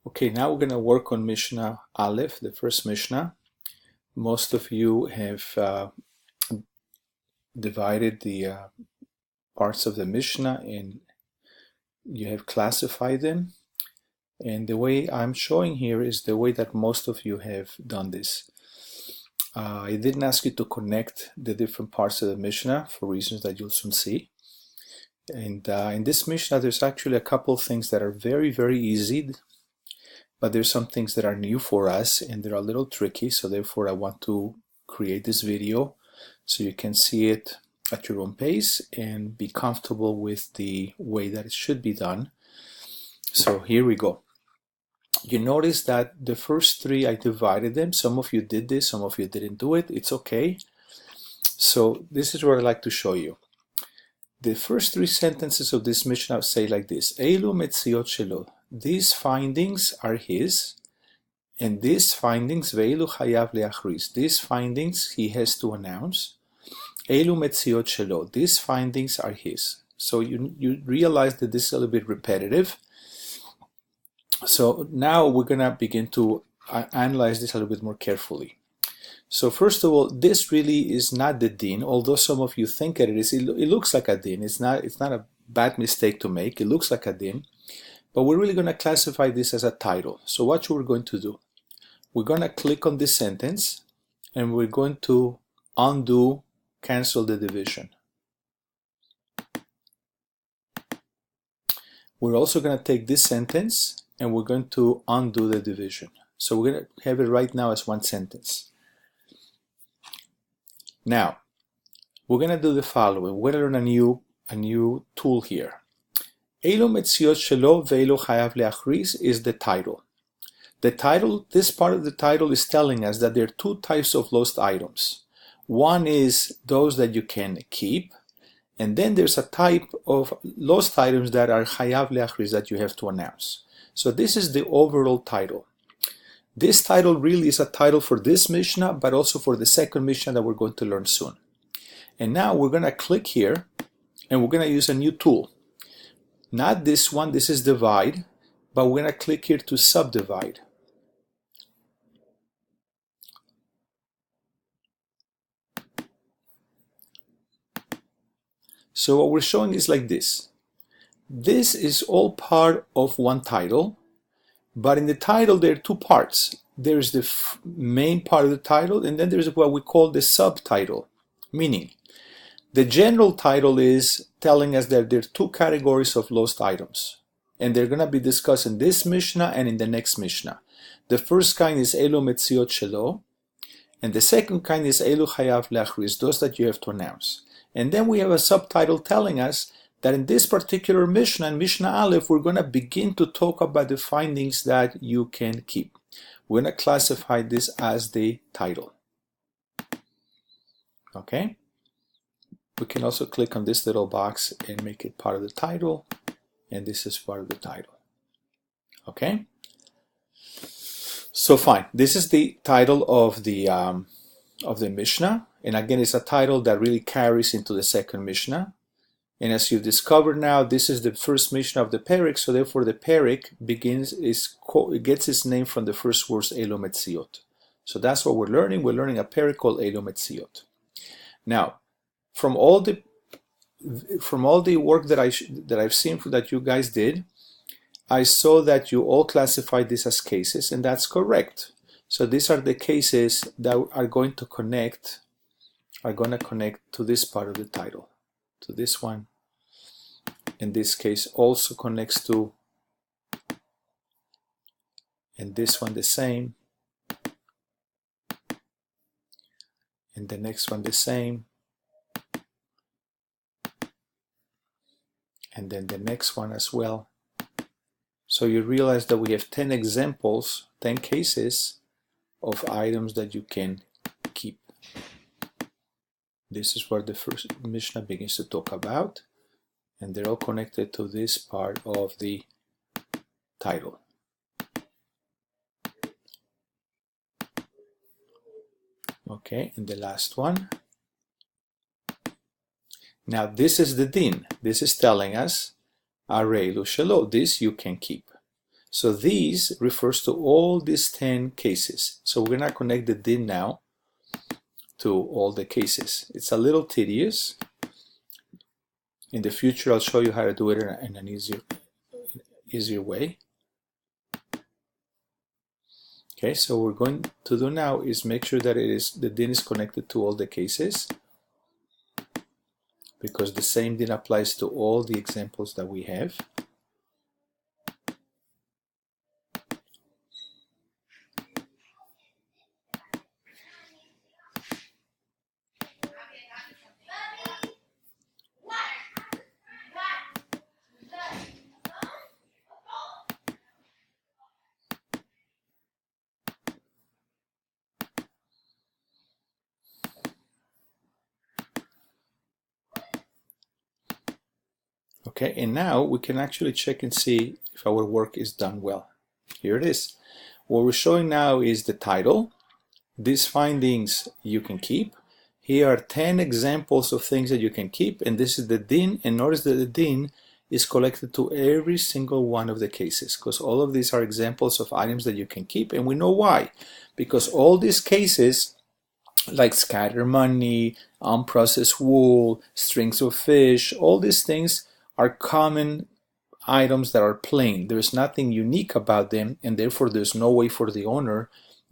Okay, now we're going to work on Mishnah Aleph, the first Mishnah. Most of you have divided the parts of the Mishnah and you have classified them. And the way I'm showing here is the way that most of you have done this. I didn't ask you to connect the different parts of the Mishnah for reasons that you'll soon see. And in this Mishnah, there's actually a couple things that are very, very easy. But there's some things that are new for us and they're a little tricky, so therefore I want to create this video so you can see it at your own pace and be comfortable with the way that it should be done. So here we go. You notice that the first three I divided them. Some of you did this, some of you didn't do it. It's okay. So this is what I'd like to show you. The first three sentences of this Mishnah say like this: Eilu metziot shelo. These findings are his, and these findings ve'elu chayav leachriz. These findings he has to announce. Eilu metziot shelo. These findings are his. So you realize that this is a little bit repetitive. So now we're gonna begin to analyze this a little bit more carefully. So first of all, this really is not the din, although some of you think it is. It looks like a din. It's not a bad mistake to make. It looks like a din. But we're really going to classify this as a title. So what we're going to do, we're going to click on this sentence and we're going to undo, cancel the division. We're also going to take this sentence and we're going to undo the division. So we're going to have it right now as one sentence. Now, we're going to do the following. We're going to learn a new tool here. Eilu metziot shelo ve'elu chayav leachriz is the title. The title, this part of the title is telling us that there are two types of lost items. One is those that you can keep, and then there's a type of lost items that are chayav leachriz that you have to announce. So this is the overall title. This title really is a title for this Mishnah, but also for the second Mishnah that we're going to learn soon. And now we're going to click here, and we're going to use a new tool. Not this one, this is divide, but we're going to click here to subdivide. So what we're showing is like this. This is all part of one title, but in the title there are two parts. There's the main part of the title, and then there's what we call the subtitle, meaning the general title is telling us that there are two categories of lost items, and they're going to be discussed in this Mishnah and in the next Mishnah. The first kind is Eilu metziot shelo, and the second kind is Eilu chayav leachriz, those that you have to announce. And then we have a subtitle telling us that in this particular Mishnah, in Mishnah Aleph, we're going to begin to talk about the findings that you can keep. We're going to classify this as the title. Okay? We can also click on this little box and make it part of the title, and this is part of the title. Okay? So fine. This is the title of the Mishnah, and again, it's a title that really carries into the second Mishnah. And as you've discovered now, this is the first Mishnah of the Perek, so therefore the Perek gets its name from the first words Eilu metziot. So that's what we're learning. We're learning a Perek called Eilu metziot. Now, from all the work that I've seen that you guys did, I saw that you all classified this as cases, and that's correct. So these are the cases that are going to connect to this part of the title, to this one. In this case, also connects to, and this one the same, and the next one the same. And then the next one as well. So you realize that we have 10 examples, 10 cases of items that you can keep. This is where the first Mishnah begins to talk about, and they're all connected to this part of the title. Okay, and the last one. Now this is the din. This is telling us Eilu shelo, this you can keep. So these refers to all these 10 cases. So we're going to connect the din now to all the cases. It's a little tedious. In the future, I'll show you how to do it in an easier way. Okay, so what we're going to do now is make sure that the din is connected to all the cases, because the same din applies to all the examples that we have. Okay, and now we can actually check and see if our work is done well. Here it is. What we're showing now is the title. These findings you can keep. Here are 10 examples of things that you can keep, and this is the din, and notice that the din is collected to every single one of the cases, because all of these are examples of items that you can keep, and we know why. Because all these cases, like scatter money, unprocessed wool, strings of fish, all these things are common items that are plain. There's nothing unique about them, and therefore there's no way for the owner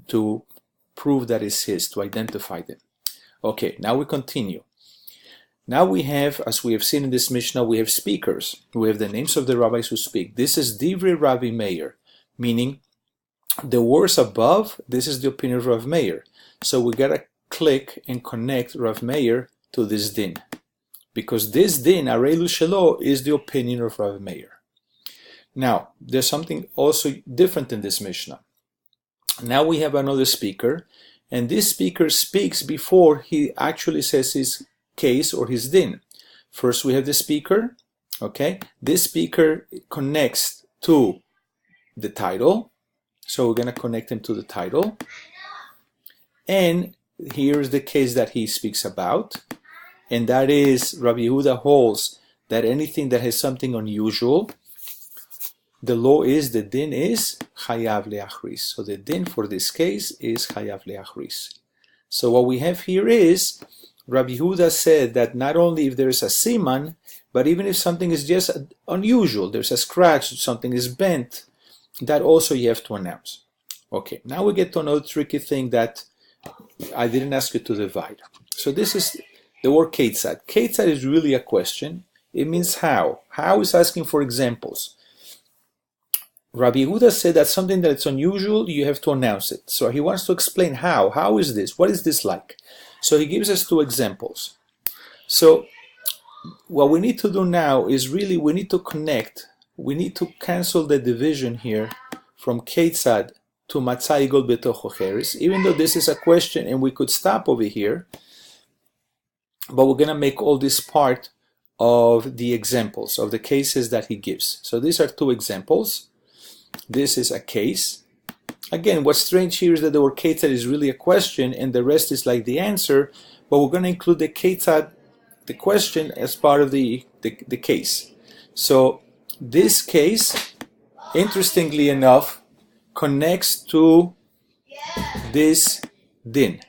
to prove that it's his, to identify them. Okay, now we continue. Now we have, as we have seen in this Mishnah, we have speakers. We have the names of the rabbis who speak. This is Divrei Rabbi Meir, meaning the words above, this is the opinion of Rav Meir. So we gotta click and connect Rav Meir to this din, because this din, Eilu Shelo, is the opinion of Rav Meir. Now, there's something also different in this Mishnah. Now we have another speaker, and this speaker speaks before he actually says his case or his din. First we have the speaker, okay? This speaker connects to the title, so we're going to connect him to the title. And here's the case that he speaks about, and that is Rabbi Yehuda holds that anything that has something unusual, the law is, the din is chayav leachris. So the din for this case is chayav leachris. So what we have here is Rabbi Yehuda said that not only if there is a siman, but even if something is just unusual, there's a scratch, something is bent, that also you have to announce. Okay, now we get to another tricky thing that I didn't ask you to divide. So this is the word ketzad. Ketzad is really a question. It means how. How is asking for examples. Rabbi Yehuda said that something that is unusual, you have to announce it. So he wants to explain how. How is this? What is this like? So he gives us two examples. So what we need to do now is really we need to connect. We need to cancel the division here from ketzad to matzah igol betocho cheres, even though this is a question and we could stop over here, but we're going to make all this part of the examples, of the cases that he gives. So these are two examples. This is a case. Again, what's strange here is that the word ketzad is really a question and the rest is like the answer, but we're going to include the ketzad, the question, as part of the case. So this case, interestingly enough, connects to this din,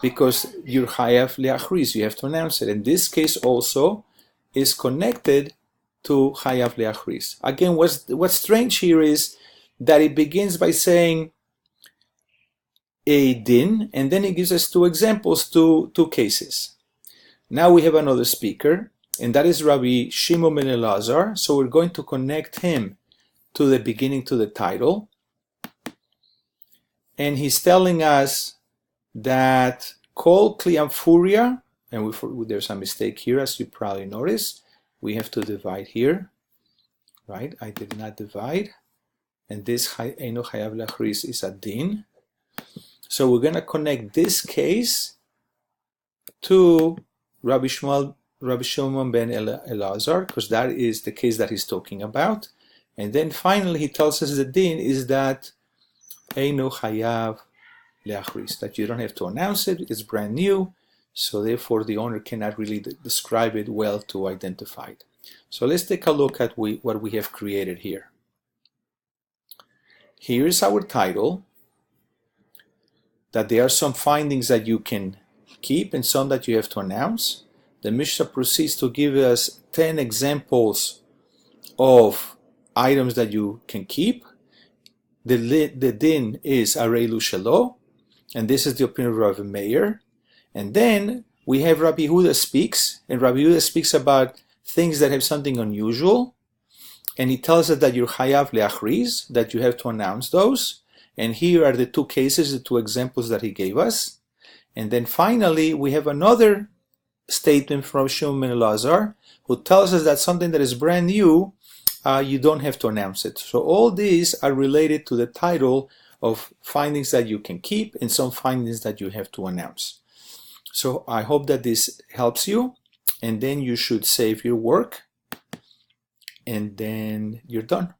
because you're chayav leachris, you have to announce it. And this case also is connected to chayav leachris. Again, what's strange here is that it begins by saying a din, and then it gives us two examples, two cases. Now we have another speaker, and that is Rabbi Shimon ben Elazar. So we're going to connect him to the beginning, to the title. And he's telling us that kol kli amfuria, and there's a mistake here, as you probably noticed. We have to divide here, right? I did not divide. And this eino chayav leachris is a din. So we're going to connect this case to Rabbi Shimon ben Elazar, because that is the case that he's talking about. And then finally he tells us the din is that eino chayav leachris, that you don't have to announce it, it's brand new, so therefore the owner cannot really describe it well to identify it. So let's take a look at what we have created here. here is our title, that there are some findings that you can keep and some that you have to announce. The Mishnah proceeds to give us 10 examples of items that you can keep. The din is Eilu shelo, and this is the opinion of Rabbi Meir. And then we have Rabbi Yehuda speaks, and Rabbi Yehuda speaks about things that have something unusual, and he tells us that you're chayav leachriz, that you have to announce those. And here are the two cases, the two examples that he gave us. And then finally, we have another statement from Shimon ben Elazar, who tells us that something that is brand new, you don't have to announce it. So all these are related to the title of findings that you can keep and some findings that you have to announce. So I hope that this helps you, and then you should save your work, and then you're done.